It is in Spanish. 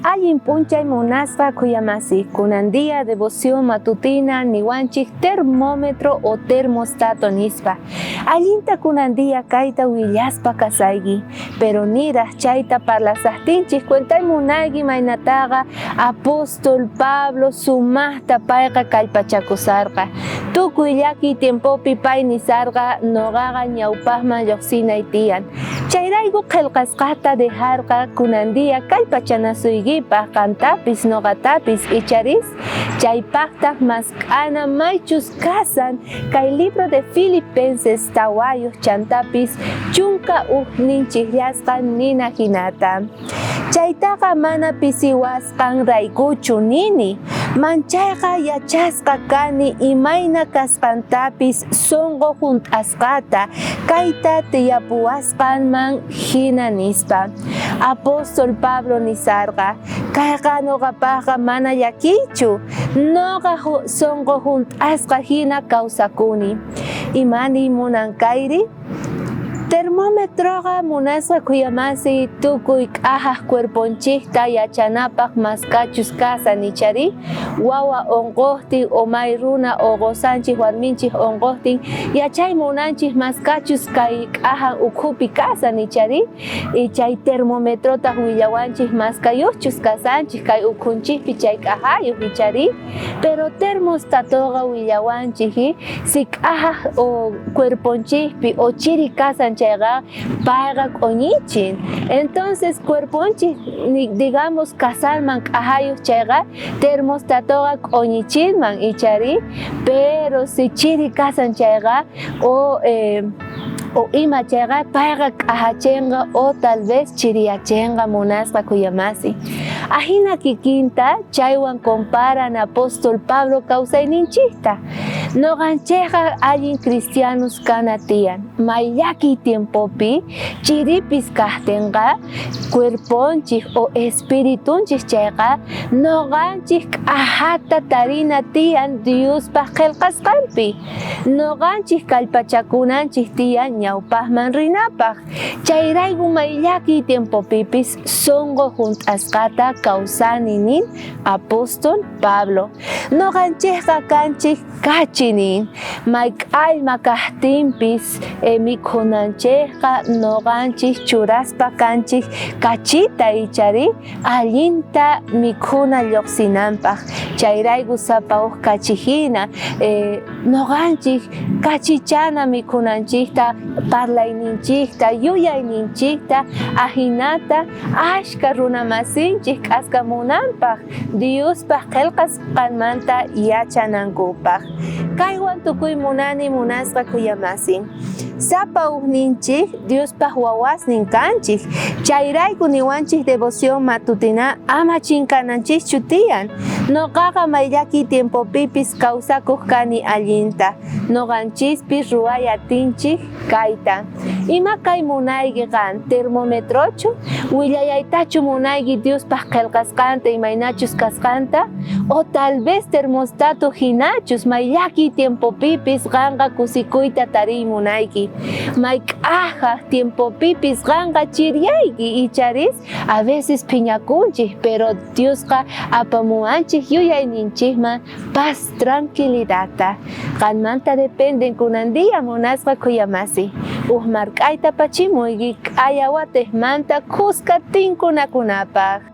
Allin punchay munasqa kuyamasi, kunandia devoción matutina niwanchik termómetro o termostato nispa. Allinta kunandia kaita willaspa kasaygi, pero nira chayta parlasajtinchik cuentay munaygi maynataqa apóstol Pablo sumaqta payqa kallpachakusarqa. Tukuy llaki tiempopi pay nisarqa noqaqa ñawpaqman lluqsinay tiyan. Chayrayku qillqasqata dejarqa kunandia kallpachanasuykipa qantapis noqatapis icharis chaypaqtaq mask'ana maychus kasan kay libro de Filipenses tawayuq chantapis chunka ninchikllashqa nina hinata. Chaytaqa mana pisiwasqan raykuchu nini, manchayqa yachasqa kani imayna kasqantapis sonqo hunt'asqata kayta tiyapuwasqanman hina nispa. Apóstol Pablo nisarqa kayqa noqapaqa mana llakichu, noqa sonqo hunt'asqa hina kawsakuni. Imani munankayri? Termómetroqa munasqa kuyamasi tukuy k'ahaq cuerponchikta yachanapaq maskachus kasan ichari, wawa onqoqtin o may runa o gozanchik warminchik onqoqtin yachay munanchik maskachus kay k'ahaq ukhupi kasan ichari, chay termometrotaq willawanchik maskayuqchus kasanchik kay ukhunchikpi chay k'ahayuq ichari, pero termostatoqa willawanchik si k'ahaq o cuerponchikpi o chiri kasan chayqa payqa k'uñichin. Entonces cuerponchik digamos kasalman k'ahayuq chayqa termostatoqa k'uñichinman ichari, pero si chiri kasan chayqa o ima chayqa payqa k'ahachinqa o tal vez chiriyachinqa munasqa kuyamasi. Ahina kikinta chaywan comparan apóstol Pablo kawsayninchikta. Noqanchikqa allin cristianos kana tiyan, may llaki tiempopi chiripis kajtinqa cuerponchik o espiritunchik chayqa noqanchik k'ahata tarina tiyan Diospaq qillqasqanpi, noqanchik kallpachakunanchik tiyan ñawpaqman rinapaq. Chayrayku may llaki tiempopipis sonqo hunt'asqata kawsani nin apóstol Pablo. Noqanchikqa kanchik kachinin, may k'allma kajtinpis mikhunanchikqa noqanchik churaspa kanchik kachita ichari allinta mikhuna lluqsinanpaq. Chayrayku sapawuq kachihina noqanchik kachichana mikhunanchikta, parlayninchikta, yuyayninchikta ahinata ashka runa masinchik k'askamunanpaq Diospaq qillqasqanmanta yachanankupaq. Kaywan tukuy munani munasqa kuyamasin. Sapa ukninchik Diospaq wawasnin kanchik, chayrayku niwanchik devoción matutina ama chinkananchikchu tiyan. Noqaqa may llaki tiempopipis kawsakuq kani allinta, noqanchispis ruwayatinchik kayta. Ima kay munayki kan termometrochu, willayaytachu munayki Diospaq qillqasqanta imaynachus kasqanta, o tal vez termostato hinachus may llaki tiempopipis qanqa kusikuyta tariy munayki, may k'ahaq tiempopipis qanqa chiryayki icharis a veces phiñakunchik, pero Diosqa apamuanchik yuyayninchikman paz tranquilidadta. Qanmanta dependen kunandia munasqa kuyamasi, mark'ayta pachimuyki k'aya watejmanta kuska tinkunakunapaq.